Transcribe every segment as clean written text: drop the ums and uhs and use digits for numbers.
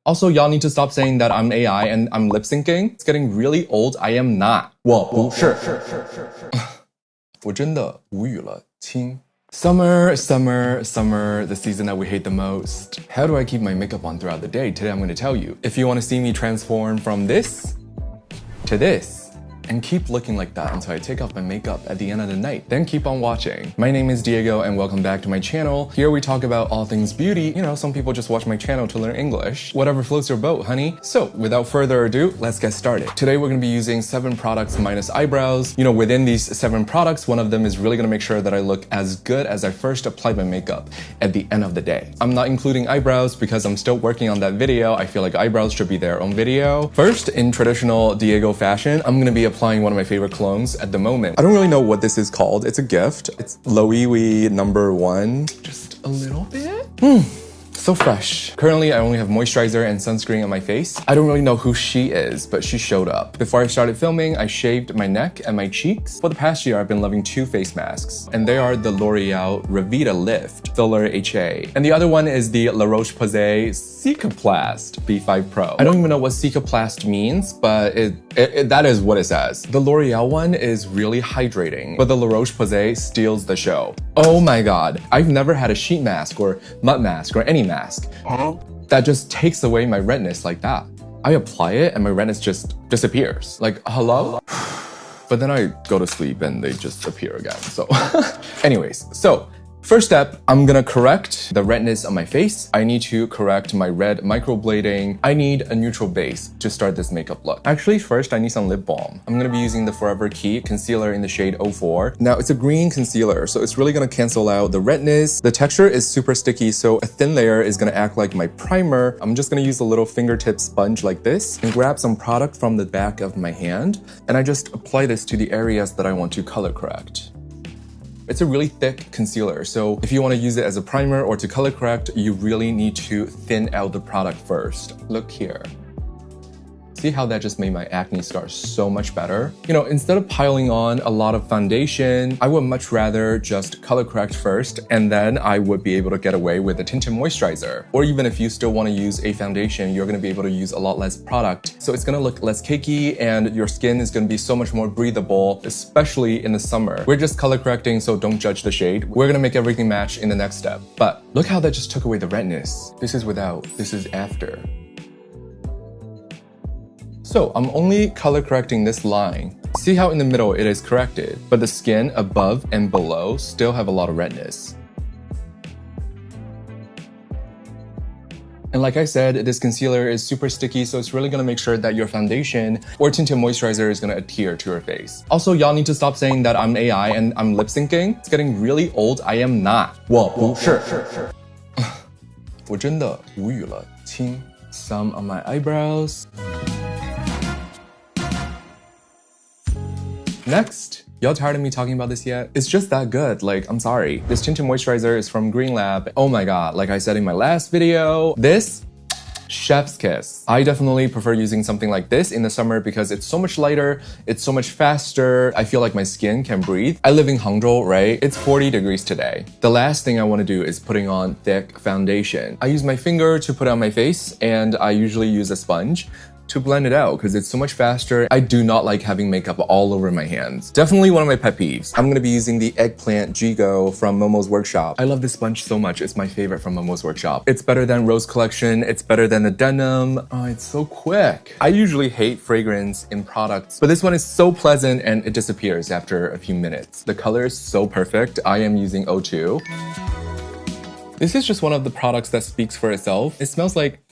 Also, y'all need to stop saying that I'm AI and I'm lip syncing. It's getting really old. I am not. 我不是。我真的无语了，亲。Summer, summer, summer, the season that we hate the most. How do I keep my makeup on throughout the day? Today I'm going to tell you. If you want to see me transform from this to this, and keep looking like that until I take off my makeup at the end of the night, then keep on watching. My name is Diego and welcome back to my channel. Here we talk about all things beauty. You know, some people just watch my channel to learn English. Whatever floats your boat, honey. So without further ado, let's get started. Today we're going to be using 7 products minus eyebrows. You know, within these 7 products, one of them is really going to make sure that I look as good as I first applied my makeup at the end of the day. I'm not including eyebrows because I'm still working on that video. I feel like eyebrows should be their own video. First, in traditional Diego fashion, I'm going to be applying one of my favorite colognes at the moment. I don't really know what this is called. It's a gift. It's Loewe #1. Just a little bit. So fresh. Currently, I only have moisturizer and sunscreen on my face. I don't really know who she is, but she showed up. Before I started filming, I shaved my neck and my cheeks. For the past year, I've been loving 2 face masks, and they are the L'Oreal Revita Lift Filler HA. And the other one is the La Roche-Posay Cicaplast B5 Pro. I don't even know what Cicaplast means, but that is what it says. The L'Oreal one is really hydrating, but the La Roche-Posay steals the show. Oh my god, I've never had a sheet mask or mud mask or any mask that just takes away my redness like that. I apply it and my redness just disappears. Like, hello? But then I go to sleep and they just appear again. So anyways, so first step, I'm gonna correct the redness on my face. I need to correct my red microblading. I need a neutral base to start this makeup look. Actually, first I need some lip balm. I'm gonna be using the Forever Key concealer in the shade 04. Now, it's a green concealer, so it's really gonna cancel out the redness. The texture is super sticky, so a thin layer is gonna act like my primer. I'm just gonna use a little fingertip sponge like this and grab some product from the back of my hand. And I just apply this to the areas that I want to color correct. It's a really thick concealer, so if you want to use it as a primer or to color correct, you really need to thin out the product first. Look here. See how that just made my acne scars so much better? You know, instead of piling on a lot of foundation, I would much rather just color correct first, and then I would be able to get away with a tinted moisturizer. Or even if you still want to use a foundation, you're going to be able to use a lot less product. So it's going to look less cakey and your skin is going to be so much more breathable, especially in the summer. We're just color correcting, so don't judge the shade. We're going to make everything match in the next step. But look how that just took away the redness. This is without, this is after. So I'm only color correcting this line. See how in the middle it is corrected, but the skin above and below still have a lot of redness. And like I said, this concealer is super sticky, so it's really gonna make sure that your foundation or tinted moisturizer is gonna adhere to your face. Also, y'all need to stop saying that I'm AI and I'm lip syncing. It's getting really old. I am not. 我不是。我真的无语了，亲。Some on my eyebrows. Next, y'all tired of me talking about this yet? It's just that good, like, I'm sorry. This tinted moisturizer is from Green Lab. Oh my god, like I said in my last video, this, chef's kiss. I definitely prefer using something like this in the summer because it's so much lighter, it's so much faster, I feel like my skin can breathe. I live in Hangzhou, right? It's 40 degrees today. The last thing I want to do is putting on thick foundation. I use my finger to put on my face, and I usually use a sponge to blend it out because it's so much faster. I do not like having makeup all over my hands. Definitely one of my pet peeves. I'm gonna be using the Eggplant G-Go from Momo's Workshop. I love this sponge so much. It's my favorite from Momo's Workshop. It's better than Rose Collection. It's better than the Denim. Oh, it's so quick. I usually hate fragrance in products, but this one is so pleasant and it disappears after a few minutes. The color is so perfect. I am using O2. This is just one of the products that speaks for itself. It smells like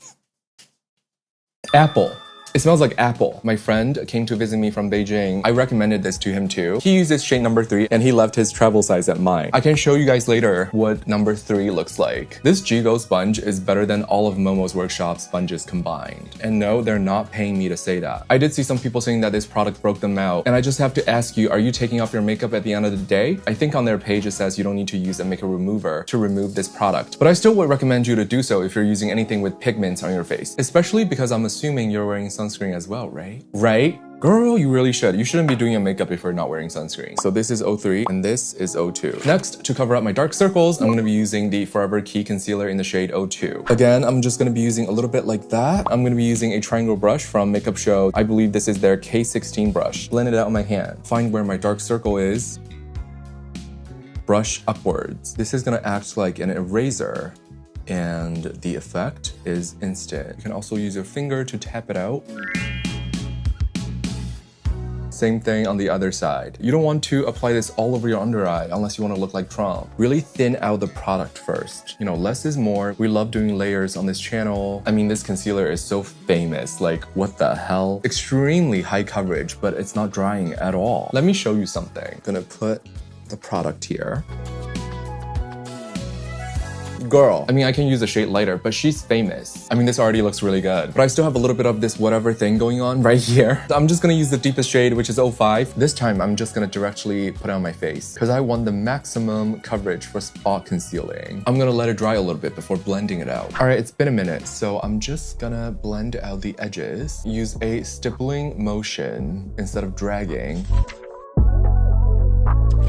apple. It smells like apple. My friend came to visit me from Beijing. I recommended this to him too. He uses shade number 3 and he left his travel size at mine. I can show you guys later what number 3 looks like. This G-Go sponge is better than all of Momo's Workshop sponges combined. And no, they're not paying me to say that. I did see some people saying that this product broke them out. And I just have to ask you, are you taking off your makeup at the end of the day? I think on their page it says you don't need to use a makeup remover to remove this product. But I still would recommend you to do so if you're using anything with pigments on your face. Especially because I'm assuming you're wearing sunscreen as well, right? Right? Girl, you really should. You shouldn't be doing your makeup if you're not wearing sunscreen. So this is 03 and this is 02. Next, to cover up my dark circles, I'm gonna be using the Forever Key Concealer in the shade 02. Again, I'm just gonna be using a little bit like that. I'm gonna be using a triangle brush from Makeup Show. I believe this is their K16 brush. Blend it out on my hand. Find where my dark circle is. Brush upwards. This is gonna act like an eraser, and the effect is instant. You can also use your finger to tap it out. Same thing on the other side. You don't want to apply this all over your under eye unless you want to look like Trump. Really thin out the product first. You know, less is more. We love doing layers on this channel. I mean, this concealer is so famous. Like, what the hell? Extremely high coverage, but it's not drying at all. Let me show you something. Gonna put the product here. Girl, I mean, I can use a shade lighter, but she's famous. I mean, this already looks really good, but I still have a little bit of this whatever thing going on right here. I'm just gonna use the deepest shade, which is 05. This time, I'm just gonna directly put it on my face because I want the maximum coverage for spot concealing. I'm gonna let it dry a little bit before blending it out. All right, it's been a minute, so I'm just gonna blend out the edges. Use a stippling motion instead of dragging.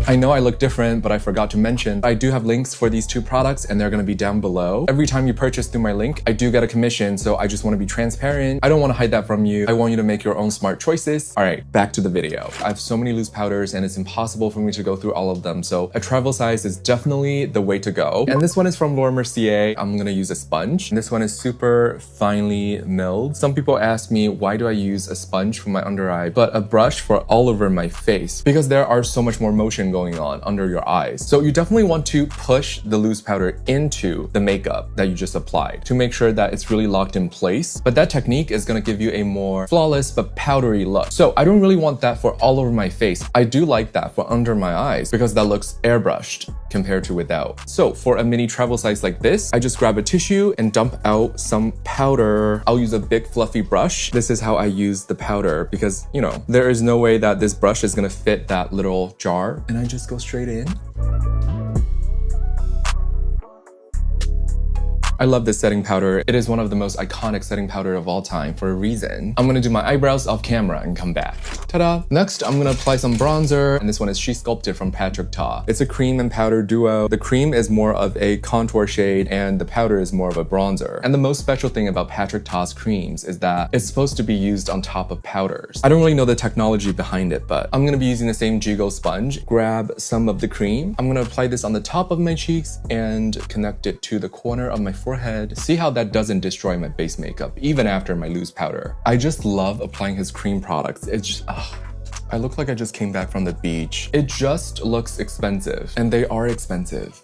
I know I look different, but I forgot to mention, I do have links for these two products and they're gonna be down below. Every time you purchase through my link, I do get a commission, so I just wanna be transparent. I don't wanna hide that from you. I want you to make your own smart choices. All right, back to the video. I have so many loose powders and it's impossible for me to go through all of them, so a travel size is definitely the way to go. And this one is from Laura Mercier. I'm gonna use a sponge. This one is super finely milled. Some people ask me, why do I use a sponge for my under eye, but a brush for all over my face? Because there are so much more motion going on under your eyes. So you definitely want to push the loose powder into the makeup that you just applied to make sure that it's really locked in place. But that technique is going to give you a more flawless but powdery look. So I don't really want that for all over my face. I do like that for under my eyes because that looks airbrushed compared to without. So for a mini travel size like this, I just grab a tissue and dump out some powder. I'll use a big fluffy brush. This is how I use the powder because, you know, there is no way that this brush is going to fit that little jar. And I just go straight in. I love this setting powder. It is one of the most iconic setting powder of all time for a reason. I'm gonna do my eyebrows off camera and come back. Ta-da! Next, I'm gonna apply some bronzer, and this one is She Sculpted from Patrick Ta. It's a cream and powder duo. The cream is more of a contour shade, and the powder is more of a bronzer. And the most special thing about Patrick Ta's creams is that it's supposed to be used on top of powders. I don't really know the technology behind it, but I'm gonna be using the same Jigo sponge. Grab some of the cream. I'm gonna apply this on the top of my cheeks and connect it to the corner of my forehead. See how that doesn't destroy my base makeup, even after my loose powder. I just love applying his cream products. It's just, I look like I just came back from the beach. It just looks expensive, and they are expensive.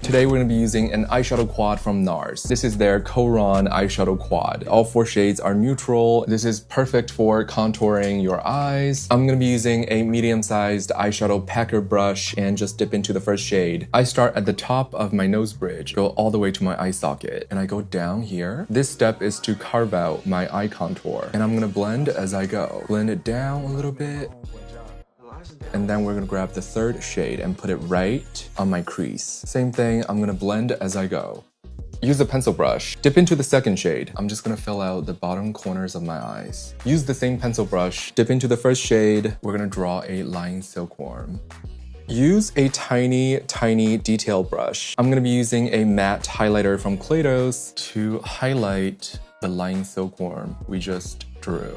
Today we're going to be using an eyeshadow quad from NARS. This is their Koron eyeshadow quad. All 4 shades are neutral. This is perfect for contouring your eyes. I'm going to be using a medium-sized eyeshadow packer brush and just dip into the first shade. I start at the top of my nose bridge, go all the way to my eye socket, and I go down here. This step is to carve out my eye contour, and I'm going to blend as I go. Blend it down a little bit. And then we're gonna grab the third shade and put it right on my crease. Same thing, I'm gonna blend as I go. Use a pencil brush. Dip into the second shade. I'm just gonna fill out the bottom corners of my eyes. Use the same pencil brush. Dip into the first shade. We're gonna draw a line silkworm. Use a tiny, tiny detail brush. I'm gonna be using a matte highlighter from Kaleidos to highlight the line silkworm we just drew.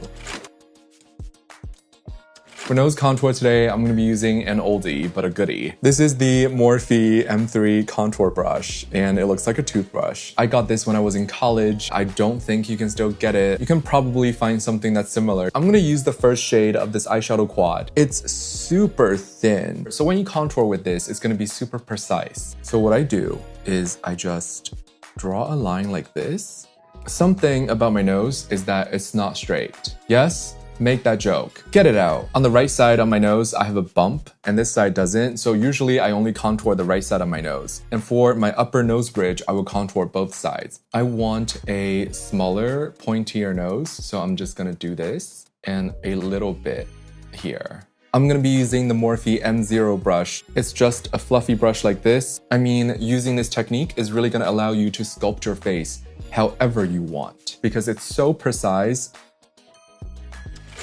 For nose contour today, I'm going to be using an oldie, but a goodie. This is the Morphe M3 contour brush, and it looks like a toothbrush. I got this when I was in college. I don't think you can still get it. You can probably find something that's similar. I'm going to use the first shade of this eyeshadow quad. It's super thin. So when you contour with this, it's going to be super precise. So what I do is I just draw a line like this. Something about my nose is that it's not straight. Yes? Make that joke. Get it out. On the right side of my nose, I have a bump, and this side doesn't, so usually I only contour the right side of my nose. And for my upper nose bridge, I will contour both sides. I want a smaller, pointier nose, so I'm just gonna do this, and a little bit here. I'm gonna be using the Morphe M0 brush. It's just a fluffy brush like this. I mean, using this technique is really gonna allow you to sculpt your face however you want, because it's so precise.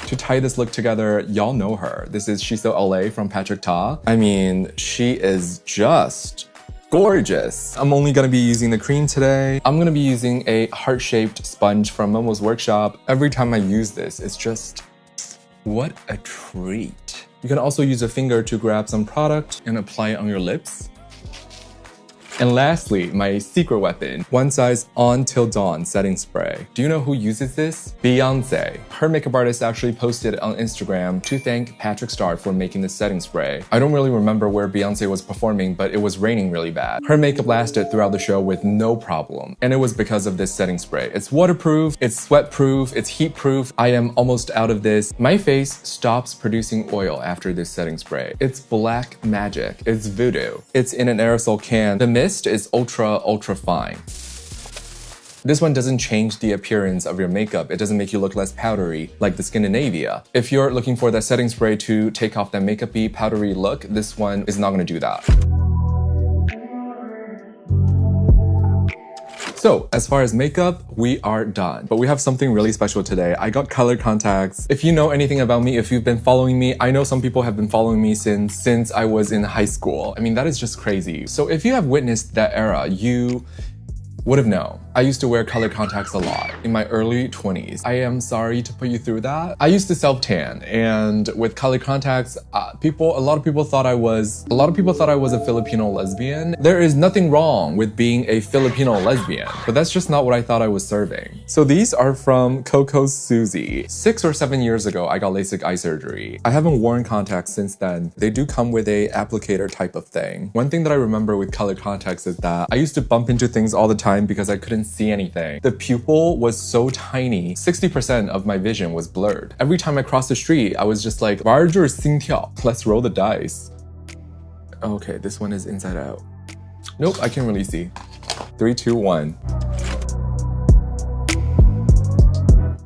To tie this look together, y'all know her. This is Shiso LA from Patrick Ta. I mean, she is just gorgeous. I'm only gonna be using the cream today. I'm gonna be using a heart-shaped sponge from Momo's Workshop. Every time I use this, it's just, what a treat. You can also use a finger to grab some product and apply it on your lips. And lastly, my secret weapon, One Size On Till Dawn setting spray. Do you know who uses this? Beyonce. Her makeup artist actually posted on Instagram to thank Patrick Star for making this setting spray. I don't really remember where Beyonce was performing, but it was raining really bad. Her makeup lasted throughout the show with no problem, and it was because of this setting spray. It's waterproof, it's sweat-proof, it's heat-proof. I am almost out of this. My face stops producing oil after this setting spray. It's black magic. It's voodoo. It's in an aerosol can. The mist is ultra fine. This one doesn't change the appearance of your makeup. It doesn't make you look less powdery like the Scandinavia. If you're looking for that setting spray to take off that makeup-y, powdery look, this one is not gonna do that. So, as far as makeup, we are done. But we have something really special today. I got colored contacts. If you know anything about me, if you've been following me, I know some people have been following me since I was in high school. I mean, that is just crazy. So if you have witnessed that era, you would have known. I used to wear colored contacts a lot in my early 20s. I am sorry to put you through that. I used to self-tan, and with colored contacts, a lot of people thought I was a Filipino lesbian. There is nothing wrong with being a Filipino lesbian, but that's just not what I thought I was serving. So these are from Coco Susie. 6 or 7 years ago, I got LASIK eye surgery. I haven't worn contacts since then. They do come with a applicator type of thing. One thing that I remember with colored contacts is that I used to bump into things all the time because I couldn't see anything. The pupil was so tiny, 60% of my vision was blurred. Every time I crossed the street, I was just like, 玩就是心跳. Let's roll the dice. Okay, this one is inside out. Nope, I can't really see. 3, 2, 1.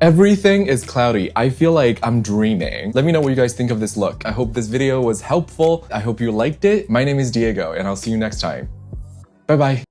Everything is cloudy. I feel like I'm dreaming. Let me know what you guys think of this look. I hope this video was helpful. I hope you liked it. My name is Diego, and I'll see you next time. Bye bye.